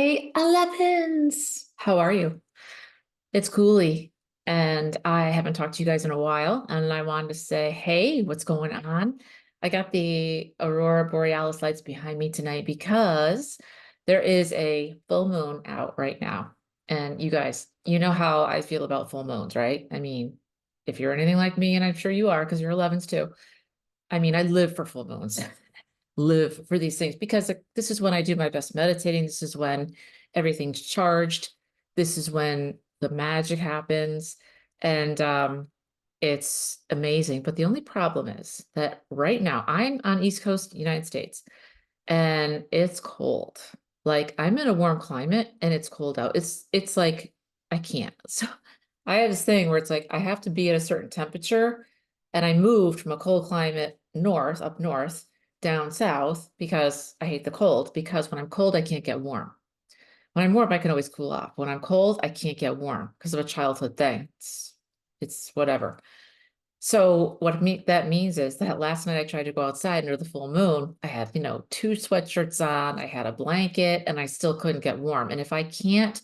Day 11s. How are you? It's Cooley, and I haven't talked to you guys in a while, and I wanted to say, hey, what's going on? I got the Aurora Borealis lights behind me tonight because there is a full moon out right now. And you guys, you know how I feel about full moons, right? I mean, if you're anything like me, and I'm sure you are because you're 11s too. I mean, I live for full moons. Live for these things because this is when I do my best meditating. This is when everything's charged. This is when the magic happens. And it's amazing. But the only problem is that right now I'm on East Coast United States and it's cold. Like I'm in a warm climate and it's cold out. It's like I can't. So I have this thing where it's like I have to be at a certain temperature. And I moved from a cold climate up north, down south because I hate the cold. Because when I'm cold, I can't get warm. When I'm warm, I can always cool off. When I'm cold, I can't get warm because of a childhood thing. It's whatever. So that means is that last night I tried to go outside under the full moon. I had, two sweatshirts on, I had a blanket, and I still couldn't get warm. And if I can't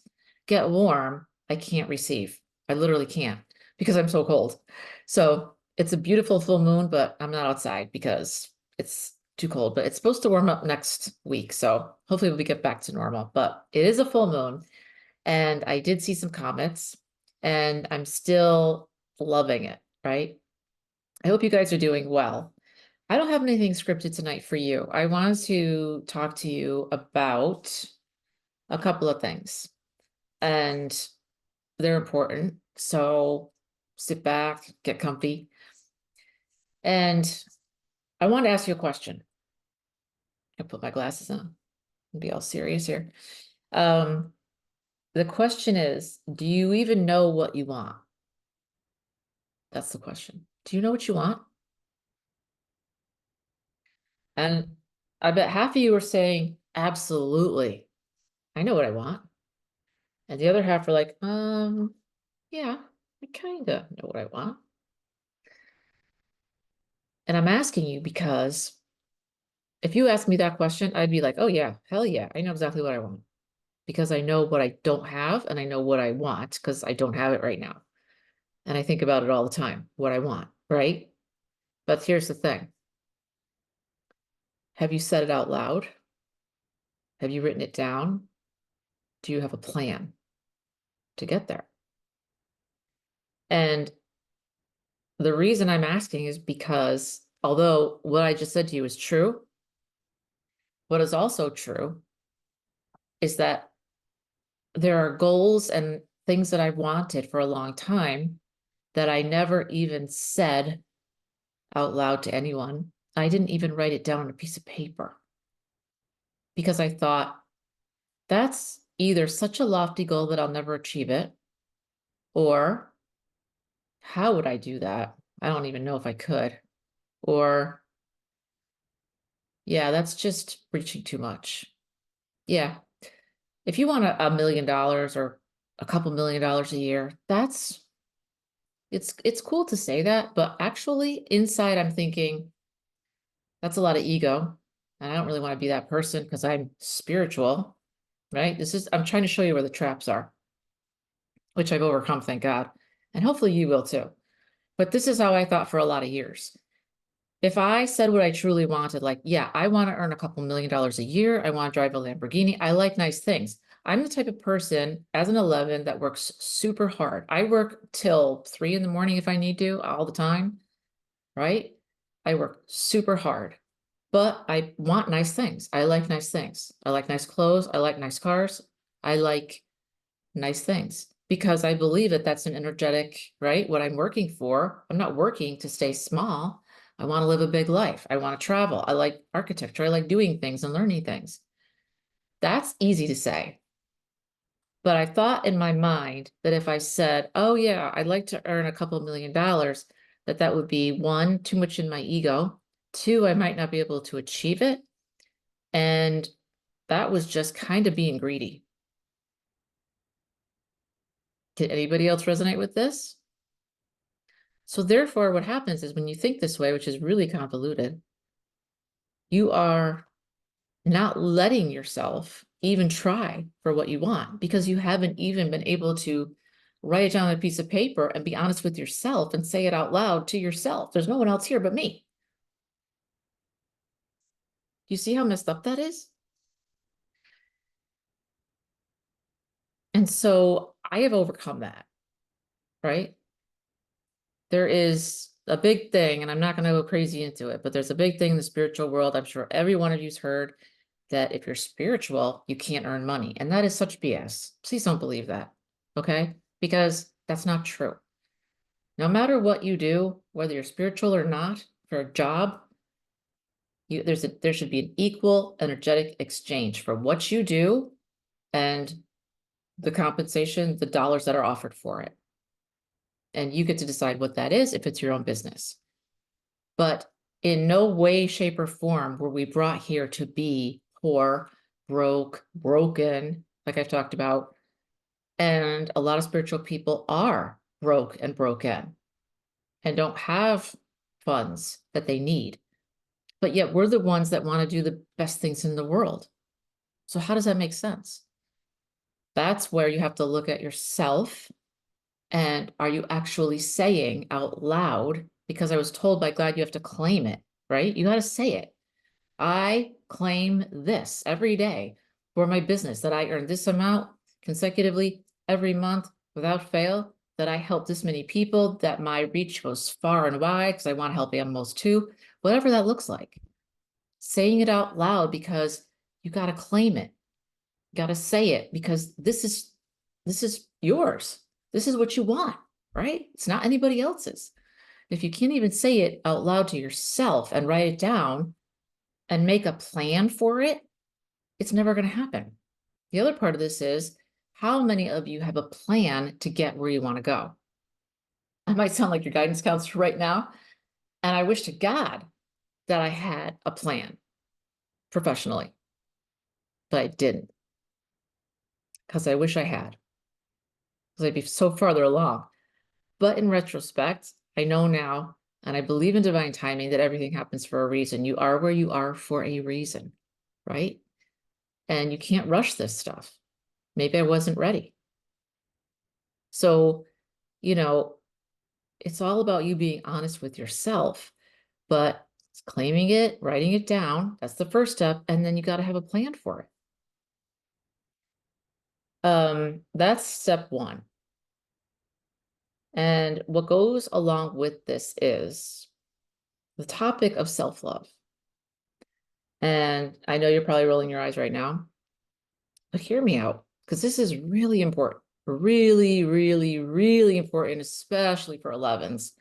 get warm, I can't receive. I literally can't because I'm so cold. So it's a beautiful full moon, but I'm not outside because it's too cold. But it's supposed to warm up next week. So hopefully we get back to normal. But it is a full moon. And I did see some comets, and I'm still loving it, right? I hope you guys are doing well. I don't have anything scripted tonight for you. I wanted to talk to you about a couple of things, and they're important. So sit back, get comfy. And I want to ask you a question. I put my glasses on and be all serious here. The question is, do you even know what you want? That's the question. Do you know what you want? And I bet half of you are saying, absolutely. I know what I want. And the other half are like, yeah, I kind of know what I want. And I'm asking you because if you ask me that question, I'd be like, oh yeah, hell yeah, I know exactly what I want. Because I know what I don't have and I know what I want because I don't have it right now. And I think about it all the time, what I want, right? But here's the thing. Have you said it out loud? Have you written it down? Do you have a plan to get there? And the reason I'm asking is because although what I just said to you is true, what is also true is that there are goals and things that I've wanted for a long time that I never even said out loud to anyone. I didn't even write it down on a piece of paper because I thought that's either such a lofty goal that I'll never achieve it, or how would I do that? I don't even know if I could. Or, yeah, that's just reaching too much. Yeah. If you want $1 million or a couple $1 million a year, it's cool to say that, but actually inside I'm thinking that's a lot of ego. And I don't really want to be that person because I'm spiritual, right? I'm trying to show you where the traps are, which I've overcome, thank God. And hopefully you will too. But this is how I thought for a lot of years. If I said what I truly wanted, like, yeah, I want to earn a couple $1 million a year. I want to drive a Lamborghini. I like nice things. I'm the type of person as an 11 that works super hard. I work till 3 in the morning if I need to, all the time, right? I work super hard, but I want nice things. I like nice things. I like nice clothes. I like nice cars. I like nice things because I believe that that's an energetic, right? What I'm working for. I'm not working to stay small. I want to live a big life. I want to travel. I like architecture. I like doing things and learning things. That's easy to say. But I thought in my mind that if I said, oh yeah, I'd like to earn a couple $1 million, that would be one, too much in my ego. Two, I might not be able to achieve it. And that was just kind of being greedy. Did anybody else resonate with this? So therefore, what happens is when you think this way, which is really convoluted, you are not letting yourself even try for what you want because you haven't even been able to write it down on a piece of paper and be honest with yourself and say it out loud to yourself. There's no one else here but me. You see how messed up that is? And so I have overcome that, right? There is a big thing, and I'm not going to go crazy into it, but there's a big thing in the spiritual world. I'm sure every one of you's heard that if you're spiritual, you can't earn money. And that is such BS. Please don't believe that. Okay? Because that's not true. No matter what you do, whether you're spiritual or not, for a job, there should be an equal energetic exchange for what you do and the compensation, the dollars that are offered for it. And you get to decide what that is if it's your own business. But in no way, shape, or form were we brought here to be poor, broke, broken, like I've talked about. And a lot of spiritual people are broke and broken and don't have funds that they need. But yet we're the ones that want to do the best things in the world. So how does that make sense? That's where you have to look at yourself. And are you actually saying out loud? Because I was told by God, you have to claim it, right? You got to say it. I claim this every day for my business that I earn this amount consecutively every month without fail, that I help this many people, that my reach goes far and wide because I want to help animals too, whatever that looks like. Saying it out loud because you got to claim it. You got to say it because this is yours. This is what you want, right? It's not anybody else's. If you can't even say it out loud to yourself and write it down and make a plan for it, it's never going to happen. The other part of this is how many of you have a plan to get where you want to go? I might sound like your guidance counselor right now. And I wish to God that I had a plan professionally, but I didn't because I wish I had, because I'd be so farther along. But in retrospect, I know now, and I believe in divine timing, that everything happens for a reason. You are where you are for a reason, right? And you can't rush this stuff. Maybe I wasn't ready. So, it's all about you being honest with yourself, but claiming it, writing it down, that's the first step. And then you got to have a plan for it. That's step one. And what goes along with this is the topic of self-love. And I know you're probably rolling your eyes right now, but hear me out, because this is really important. Really, really, really important, especially for 11s.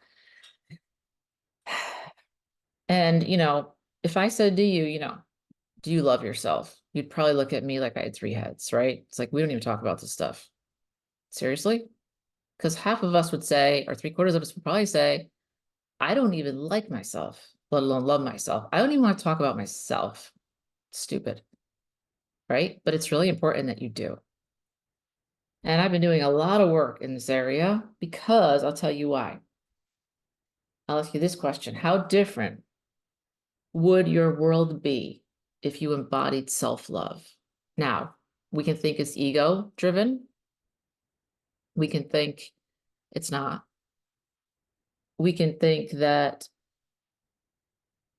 And, if I said to you, do you love yourself? You'd probably look at me like I had 3 heads, right? It's like, we don't even talk about this stuff. Seriously? Because half of us would say, or 3/4 of us would probably say, I don't even like myself, let alone love myself. I don't even want to talk about myself. Stupid, right? But it's really important that you do. And I've been doing a lot of work in this area because I'll tell you why. I'll ask you this question. How different would your world be if you embodied self-love? Now, we can think it's ego-driven. We can think it's not. We can think that,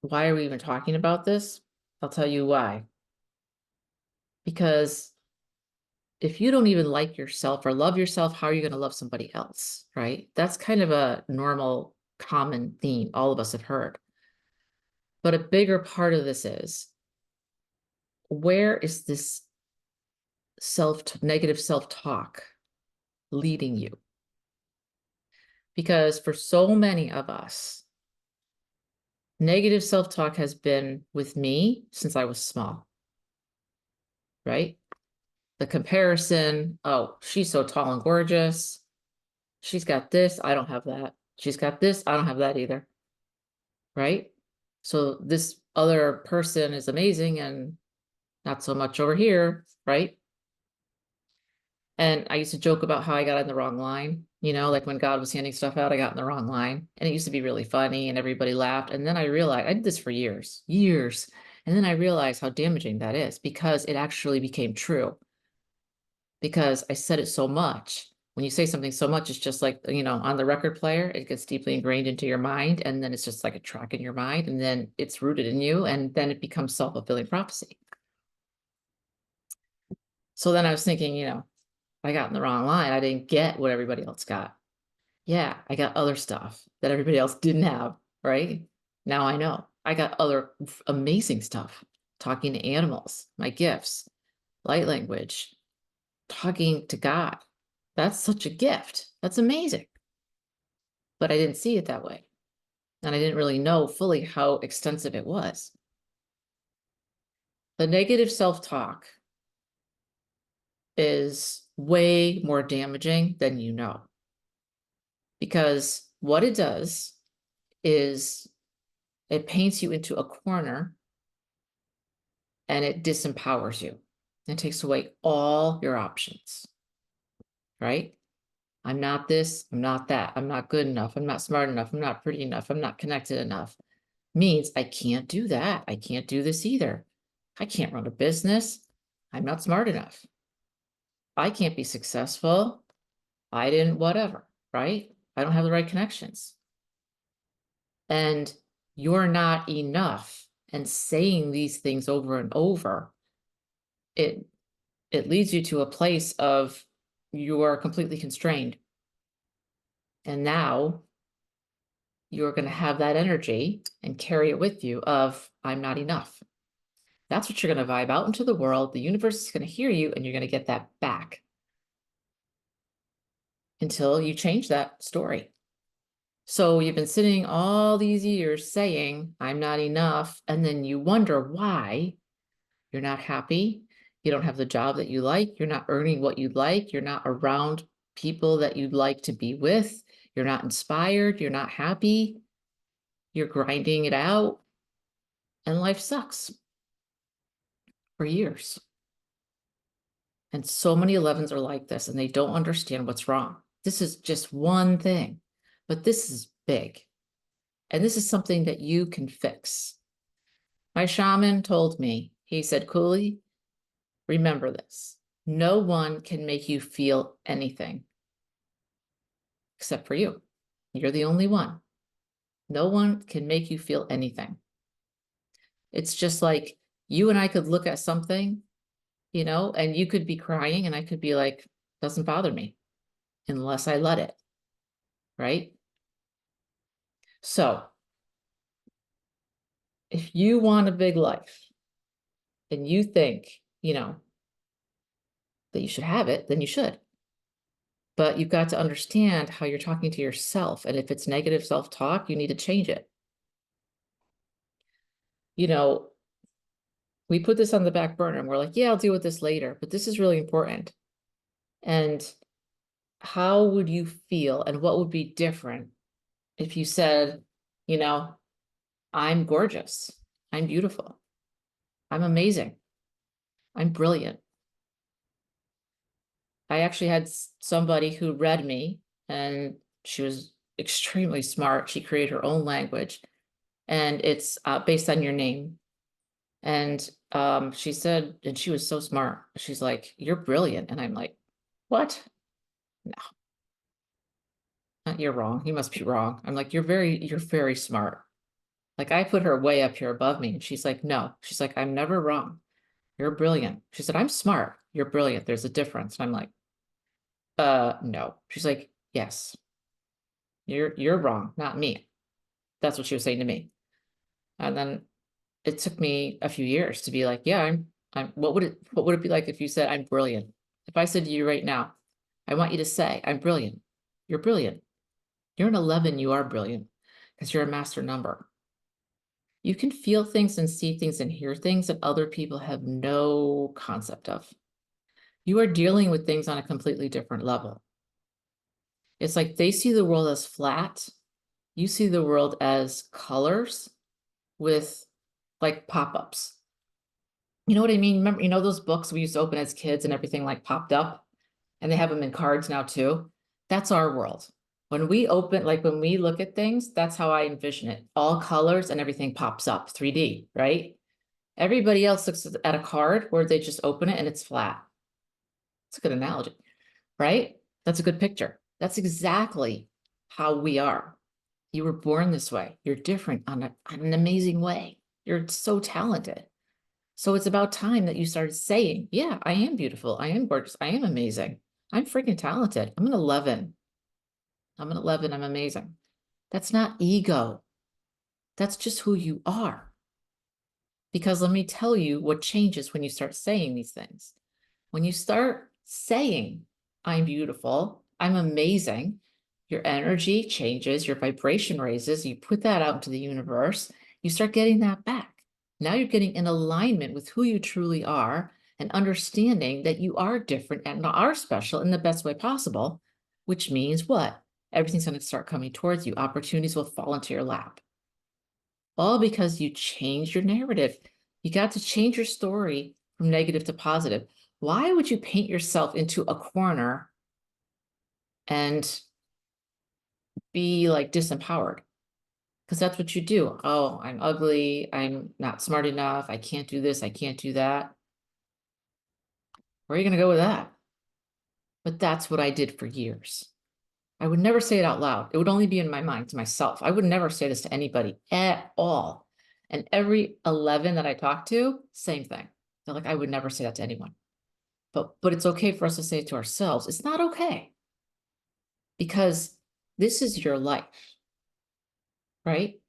why are we even talking about this? I'll tell you why. Because if you don't even like yourself or love yourself, how are you going to love somebody else, right? That's kind of a normal, common theme all of us have heard. But a bigger part of this is, where is this negative self-talk leading you? Because for so many of us, negative self-talk has been with me since I was small, right? The comparison, oh, she's so tall and gorgeous. She's got this, I don't have that. She's got this, I don't have that either, right? So this other person is amazing and not so much over here, right? And I used to joke about how I got in the wrong line, like when God was handing stuff out, I got in the wrong line. And it used to be really funny and everybody laughed. And then I realized I did this for years. And then I realized how damaging that is because it actually became true. Because I said it so much. When you say something so much, it's just like, on the record player, it gets deeply ingrained into your mind. And then it's just like a track in your mind. And then it's rooted in you. And then it becomes self-fulfilling prophecy. So then I was thinking, I got in the wrong line. I didn't get what everybody else got. Yeah, I got other stuff that everybody else didn't have, right? Now I know. I got other amazing stuff. Talking to animals, my gifts, light language, talking to God. That's such a gift. That's amazing. But I didn't see it that way. And I didn't really know fully how extensive it was. The negative self-talk is way more damaging than you know. Because what it does is it paints you into a corner and it disempowers you. It takes away all your options, right? I'm not this, I'm not that, I'm not good enough, I'm not smart enough, I'm not pretty enough, I'm not connected enough. Means I can't do that. I can't do this either. I can't run a business. I'm not smart enough. I can't be successful. I didn't, whatever, right? I don't have the right connections. And you're not enough. And saying these things over and over, it leads you to a place of you're completely constrained. And now you're going to have that energy and carry it with you of I'm not enough. That's what you're going to vibe out into the world. The universe is going to hear you and you're going to get that back until you change that story. So you've been sitting all these years saying, I'm not enough. And then you wonder why you're not happy. You don't have the job that you like. You're not earning what you like. You're not around people that you'd like to be with. You're not inspired. You're not happy. You're grinding it out. And life sucks for years. And so many 11s are like this, and they don't understand what's wrong. This is just one thing, but this is big. And this is something that you can fix. My shaman told me, he said, Kuli, remember this. No one can make you feel anything except for you. You're the only one. No one can make you feel anything. It's just like you and I could look at something, and you could be crying and I could be like, doesn't bother me unless I let it, right? So if you want a big life and you think, that you should have it, then you should. But you've got to understand how you're talking to yourself. And if it's negative self-talk, you need to change it. We put this on the back burner and we're like, yeah, I'll deal with this later, but this is really important. And how would you feel and what would be different if you said, I'm gorgeous, I'm beautiful, I'm amazing, I'm brilliant. I actually had somebody who read me and she was extremely smart. She created her own language and it's based on your name. And she said, and she was so smart. She's like, you're brilliant. And I'm like, what? No, you're wrong. You must be wrong. I'm like, you're very smart. Like I put her way up here above me. And she's like, no. She's like, I'm never wrong. You're brilliant. She said, I'm smart. You're brilliant. There's a difference. And I'm like, no. She's like, yes, you're wrong, not me. That's what she was saying to me. And then it took me a few years to be like, yeah, what would it be like if you said I'm brilliant? If I said to you right now, I want you to say, I'm brilliant. You're brilliant. You're an 11, you are brilliant because you're a master number. You can feel things and see things and hear things that other people have no concept of. You are dealing with things on a completely different level. It's like they see the world as flat. You see the world as colors with like pop-ups. You know what I mean? Remember, those books we used to open as kids and everything like popped up and they have them in cards now too. That's our world. When we open, like when we look at things, that's how I envision it. All colors and everything pops up, 3D, right? Everybody else looks at a card where they just open it and it's flat. It's a good analogy, right? That's a good picture. That's exactly how we are. You were born this way. You're different on an amazing way. You're so talented. So it's about time that you started saying, yeah, I am beautiful. I am gorgeous. I am amazing. I'm freaking talented. I'm an 11. I'm an 11. I'm amazing. That's not ego. That's just who you are. Because let me tell you what changes when you start saying these things. When you start saying, I'm beautiful, I'm amazing, your energy changes, your vibration raises, you put that out into the universe, you start getting that back. Now you're getting in alignment with who you truly are and understanding that you are different and are special in the best way possible, which means what? Everything's going to start coming towards you. Opportunities will fall into your lap. All because you changed your narrative. You got to change your story from negative to positive. Why would you paint yourself into a corner and be like disempowered? Because that's what you do. Oh, I'm ugly. I'm not smart enough. I can't do this. I can't do that. Where are you going to go with that? But that's what I did for years. I would never say it out loud. It would only be in my mind to myself. I would never say this to anybody at all. And every 11 that I talked to, same thing. They're like, I would never say that to anyone. But it's okay for us to say it to ourselves. It's not okay. Because this is your life, right?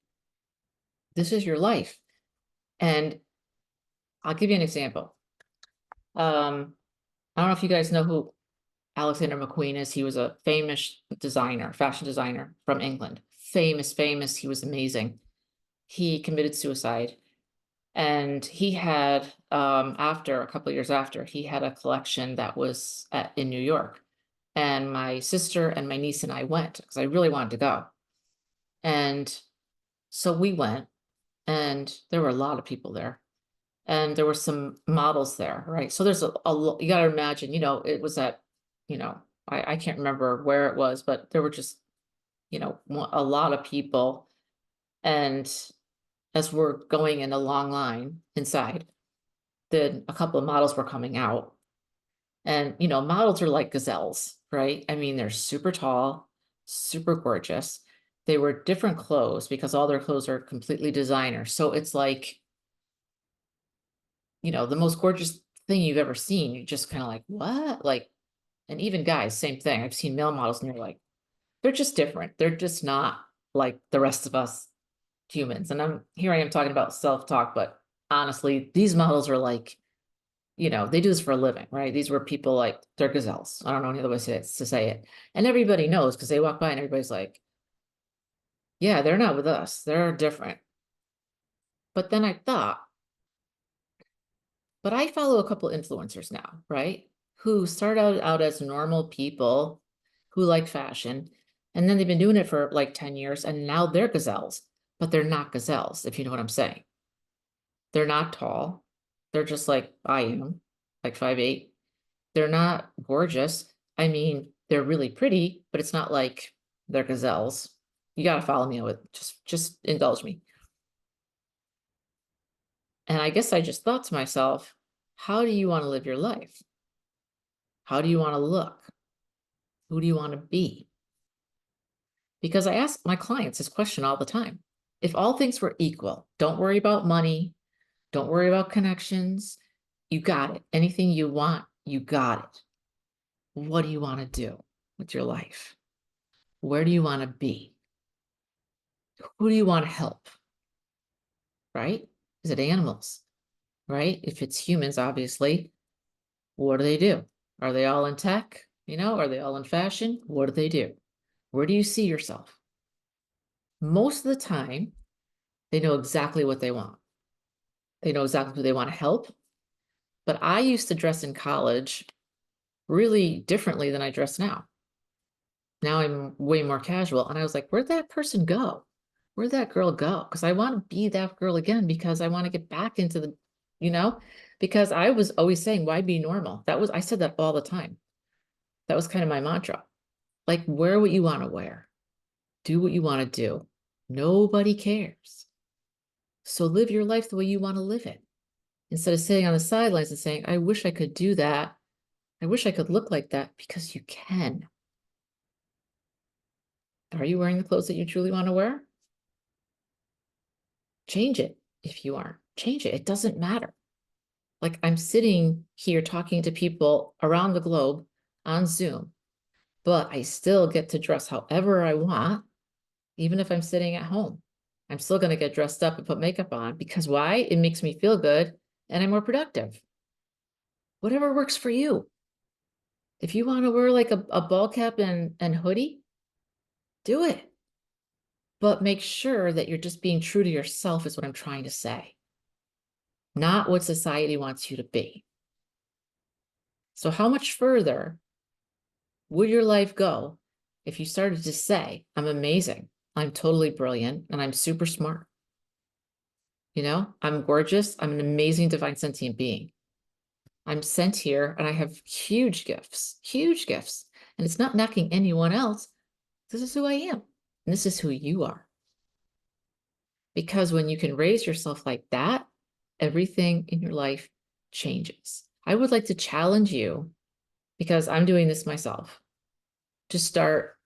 This is your life. And I'll give you an example. I don't know if you guys know who Alexander McQueen is. He was a famous designer, fashion designer from England. Famous. He was amazing. He committed suicide. And he had, after a couple of years after, he had a collection that was in New York. And my sister and my niece and I went because I really wanted to go. And so we went, and there were a lot of people there. And there were some models there, right? So there's you got to imagine, it was at, I can't remember where it was, but there were just, a lot of people. And as we're going in a long line inside, then a couple of models were coming out. And, models are like gazelles, right? I mean, they're super tall, super gorgeous. They wear different clothes because all their clothes are completely designer. So it's like, the most gorgeous thing you've ever seen. You're just kind of like, what? Like, and even guys, same thing. I've seen male models and they're like, they're just different. They're just not like the rest of us humans. And I am talking about self-talk, but honestly, these models are like, they do this for a living, right? These were people like, they're gazelles. I don't know any other way to say it. And everybody knows because they walk by and everybody's like, yeah, they're not with us. They're different. But then I thought, but I follow a couple influencers now, right? Who start out as normal people who like fashion. And then they've been doing it for like 10 years and now they're gazelles, but they're not gazelles, if you know what I'm saying. They're not tall. They're just like I am, like 5'8". They're not gorgeous. I mean, they're really pretty, but it's not like they're gazelles. You got to follow me with just indulge me. And I guess I just thought to myself, how do you want to live your life? How do you want to look? Who do you want to be? Because I ask my clients this question all the time. If all things were equal, don't worry about money, don't worry about connections, you got it. Anything you want, you got it. What do you want to do with your life? Where do you want to be? Who do you want to help? Right? Is it animals? Right? If it's humans, obviously, what do? Are they all in tech? Are they all in fashion? What do they do? Where do you see yourself? Most of the time, they know exactly what they want. They know exactly who they want to help. But I used to dress in college really differently than I dress now. Now I'm way more casual. And I was like, where'd that person go? Where'd that girl go? Because I want to be that girl again because I want to get back into because I was always saying, why be normal? I said that all the time. That was kind of my mantra. Like, wear what you want to wear. Do what you want to do. Nobody cares. So live your life the way you want to live it. instead of sitting on the sidelines and saying, I wish I could do that. I wish I could look like that, because you can. Are you wearing the clothes that you truly want to wear? Change it if you aren't. Change it. It doesn't matter. Like, I'm sitting here talking to people around the globe on Zoom, but I still get to dress however I want, even if I'm sitting at home. I'm still going to get dressed up and put makeup on, because why? It makes me feel good and I'm more productive. Whatever works for you. If you want to wear like a ball cap and hoodie, do it. But make sure that you're just being true to yourself, is what I'm trying to say. Not what society wants you to be. So how much further would your life go if you started to say, I'm amazing, I'm totally brilliant, and I'm super smart? You know, I'm gorgeous, I'm an amazing divine sentient being. I'm sent here and I have huge gifts, huge gifts. And it's not knocking anyone else. This is who I am. And this is who you are. Because when you can raise yourself like that, everything in your life changes. I would like to challenge you, because I'm doing this myself, to start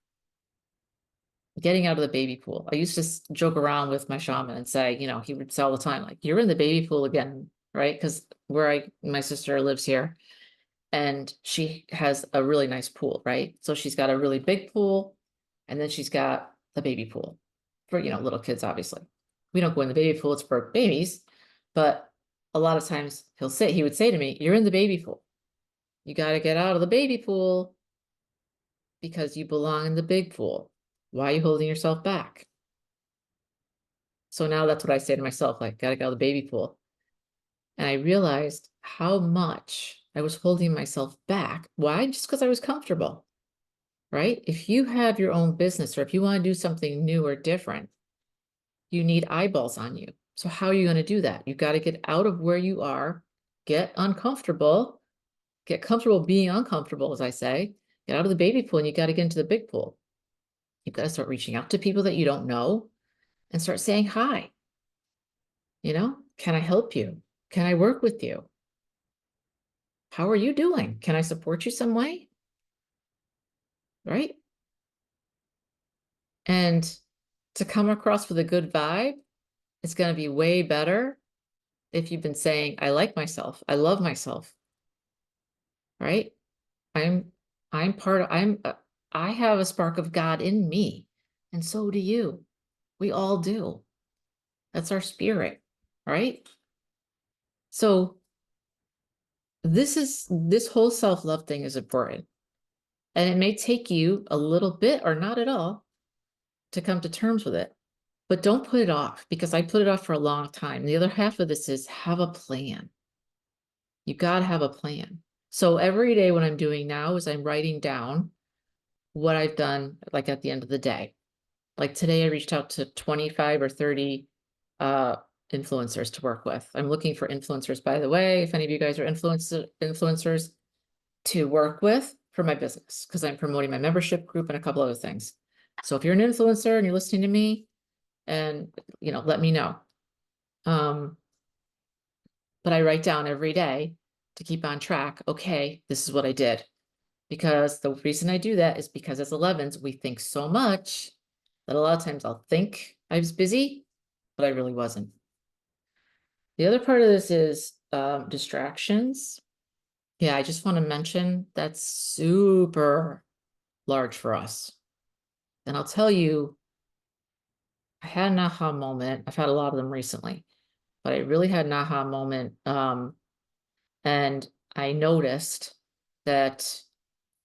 getting out of the baby pool. I used to joke around with my shaman and say, you know, he would say all the time, like, you're in the baby pool again, right? Because my sister lives here, and she has a really nice pool, right? So she's got a really big pool, and then she's got the baby pool for, you know, little kids, obviously. We don't go in the baby pool, it's for babies, but a lot of times he would say to me, you're in the baby pool. You got to get out of the baby pool because you belong in the big pool. Why are you holding yourself back? So now that's what I say to myself, like, got to get out of the baby pool. And I realized how much I was holding myself back. Why? Just because I was comfortable, right? If you have your own business, or if you want to do something new or different, you need eyeballs on you. So how are you going to do that? You've got to get out of where you are, get uncomfortable, get comfortable being uncomfortable, as I say, get out of the baby pool, and you got to get into the big pool. You've got to start reaching out to people that you don't know and start saying hi. You know, can I help you? Can I work with you? How are you doing? Can I support you some way? Right? And to come across with a good vibe, it's going to be way better if you've been saying, I like myself, I love myself, right? I'm, I have a spark of God in me, and so do you. We all do. That's our spirit, right? So this whole self-love thing is important. And it may take you a little bit or not at all to come to terms with it, but don't put it off, because I put it off for a long time. The other half of this is have a plan. You got to have a plan. So every day, what I'm doing now is I'm writing down what I've done, like at the end of the day. Like today, I reached out to 25 or 30 influencers to work with. I'm looking for influencers, by the way, if any of you guys are influencers to work with for my business, because I'm promoting my membership group and a couple other things. So if you're an influencer and you're listening to me, and you know, let me know. But I write down every day to keep on track. Okay, this is what I did. Because the reason I do that is because as 11s, we think so much that a lot of times I'll think I was busy, but I really wasn't. The other part of this is distractions. Yeah, I just want to mention that's super large for us. And I'll tell you, I had an aha moment. I've had a lot of them recently, but I really had an aha moment. And I noticed that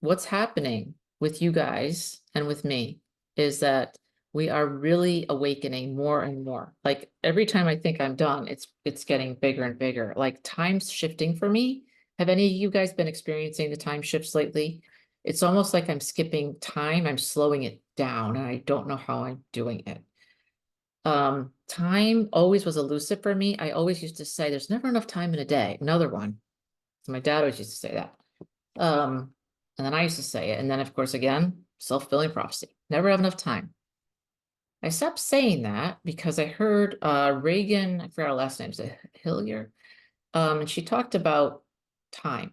what's happening with you guys and with me is that we are really awakening more and more. Like every time I think I'm done, it's getting bigger and bigger. Like time's shifting for me. Have any of you guys been experiencing the time shifts lately? It's almost like I'm skipping time. I'm slowing it down, and I don't know how I'm doing it. Time always was elusive for me. I always used to say there's never enough time in a day. Another one. So my dad always used to say that. And then I used to say it. And then of course, again, self-fulfilling prophecy. Never have enough time. I stopped saying that because I heard Reagan, I forgot her last name, is it Hillier? And she talked about time,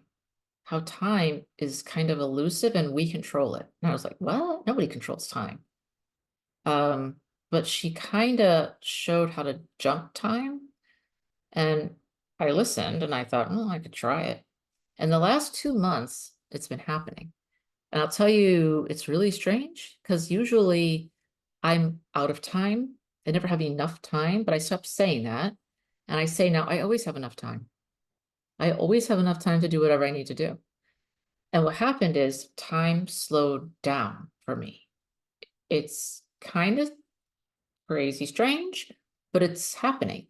how time is kind of elusive and we control it. And I was like, what? Nobody controls time. Um, but she kind of showed how to jump time. And I listened and I thought, well, I could try it. And the last 2 months, it's been happening. And I'll tell you, it's really strange because usually I'm out of time. I never have enough time, but I stopped saying that. And I say now, I always have enough time. I always have enough time to do whatever I need to do. And what happened is time slowed down for me. It's kind of crazy strange, but it's happening,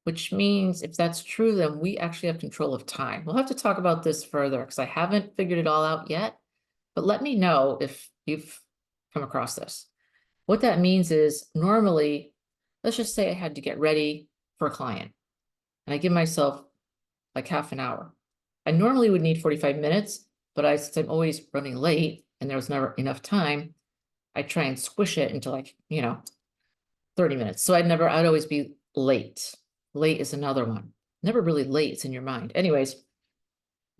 which means if that's true, then we actually have control of time. We'll have to talk about this further because I haven't figured it all out yet, but let me know if you've come across this. What that means is normally, let's just say I had to get ready for a client and I give myself like half an hour. I normally would need 45 minutes, but since I'm always running late and there was never enough time, I try and squish it into like, 30 minutes. So I'd always be late. Late is another one. Never really late, it's in your mind. Anyways,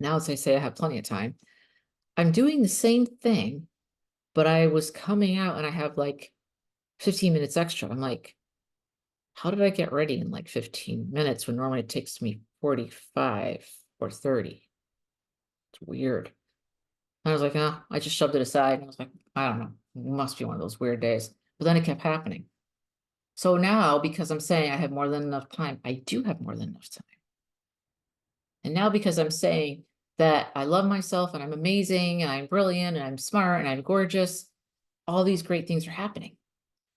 now as I say, I have plenty of time. I'm doing the same thing, but I was coming out and I have like 15 minutes extra. I'm like, how did I get ready in like 15 minutes when normally it takes me 45 or 30? It's weird. I was like, oh, I just shoved it aside. And I was like, I don't know. It must be one of those weird days. But then it kept happening. So now, because I'm saying I have more than enough time, I do have more than enough time. And now because I'm saying that I love myself and I'm amazing and I'm brilliant and I'm smart and I'm gorgeous, all these great things are happening.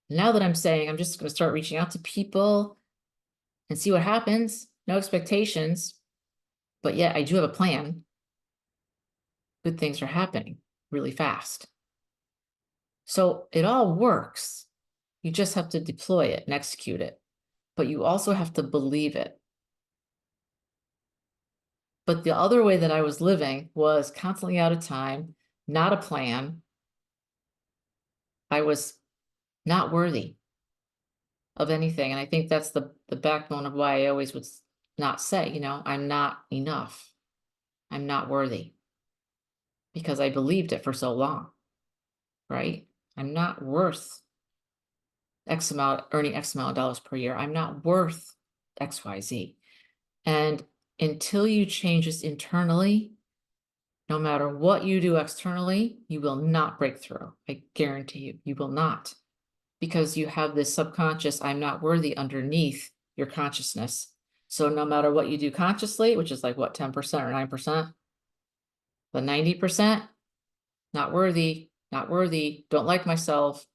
Now that I'm saying I'm just going to start reaching out to people and see what happens, no expectations, but yet I do have a plan. Good things are happening really fast. So it all works. You just have to deploy it and execute it, but you also have to believe it. But the other way that I was living was constantly out of time, not a plan. I was not worthy of anything. And I think that's the backbone of why I always would not say, I'm not enough. I'm not worthy because I believed it for so long, right? I'm not worth X amount, earning X amount of dollars per year. I'm not worth X, Y, Z. And until you change this internally, no matter what you do externally, you will not break through. I guarantee you, you will not. Because you have this subconscious, I'm not worthy underneath your consciousness. So no matter what you do consciously, which is like what, 10% or 9%, the 90%, not worthy, not worthy, don't like myself.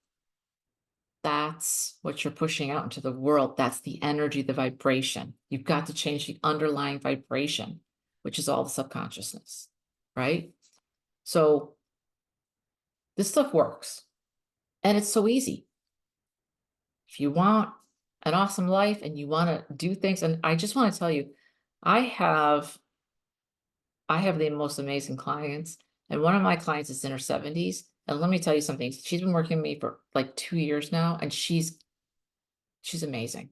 That's what you're pushing out into the world. That's the energy, the vibration. You've got to change the underlying vibration, which is all the subconsciousness, right? So this stuff works and it's so easy. If you want an awesome life and you want to do things, and I just want to tell you, I have the most amazing clients, and one of my clients is in her 70s. And let me tell you something, she's been working with me for like 2 years now, and she's amazing.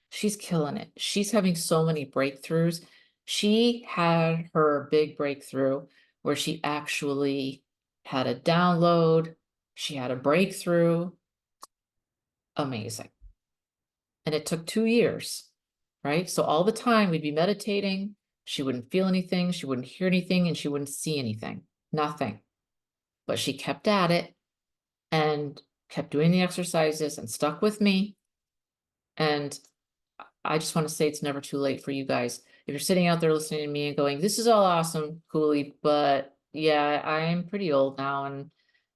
She's killing it. She's having so many breakthroughs. She had her big breakthrough where she actually had a download. She had a breakthrough. Amazing. And it took 2 years, right? So all the time we'd be meditating. She wouldn't feel anything. She wouldn't hear anything and she wouldn't see anything, nothing. But she kept at it and kept doing the exercises and stuck with me. And I just want to say it's never too late for you guys. If you're sitting out there listening to me and going, this is all awesome, Kuli, but yeah, I'm pretty old now and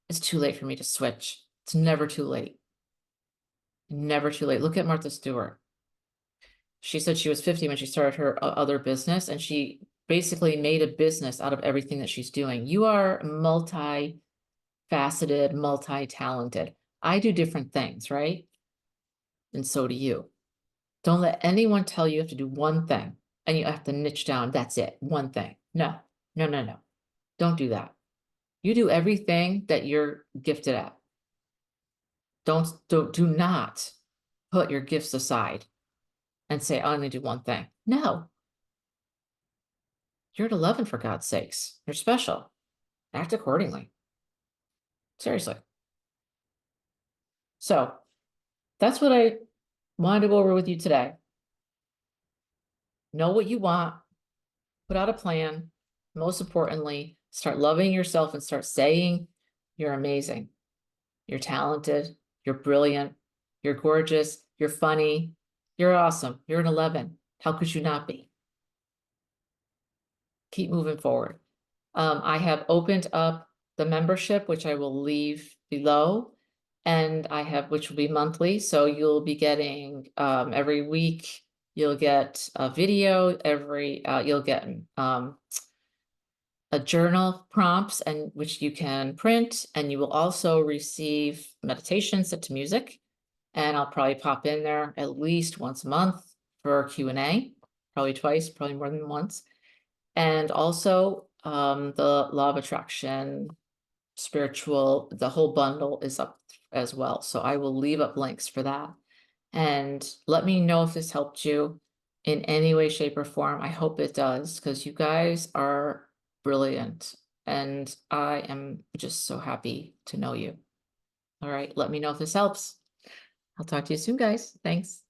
it's too late for me to switch. It's never too late. Never too late. Look at Martha Stewart. She said she was 50 when she started her other business, and she basically made a business out of everything that she's doing. You are multi-faceted, multi-talented. I do different things, right? And so do you. Don't let anyone tell you have to do one thing and you have to niche down. That's it. One thing. No, no, no, no. Don't do that. You do everything that you're gifted at. Do not put your gifts aside and say, I only do one thing. No, You're at 11 for God's sakes. You're special. Act accordingly. Seriously. So that's what I wanted to go over with you today. Know what you want, put out a plan. Most importantly, start loving yourself and start saying you're amazing. You're talented. You're brilliant. You're gorgeous. You're funny. You're awesome. You're an 11. How could you not be? Keep moving forward. I have opened up the membership, which I will leave below. And I have, which will be monthly. So you'll be getting every week, you'll get a video, you'll get a journal prompts and which you can print, and you will also receive meditations set to music. And I'll probably pop in there at least once a month for Q&A, probably twice, probably more than once. And also the law of attraction, spiritual, the whole bundle is up as well. So I will leave up links for that. And let me know if this helped you in any way, shape, or form. I hope it does, because you guys are brilliant. And I am just so happy to know you. All right, let me know if this helps. I'll talk to you soon, guys. Thanks.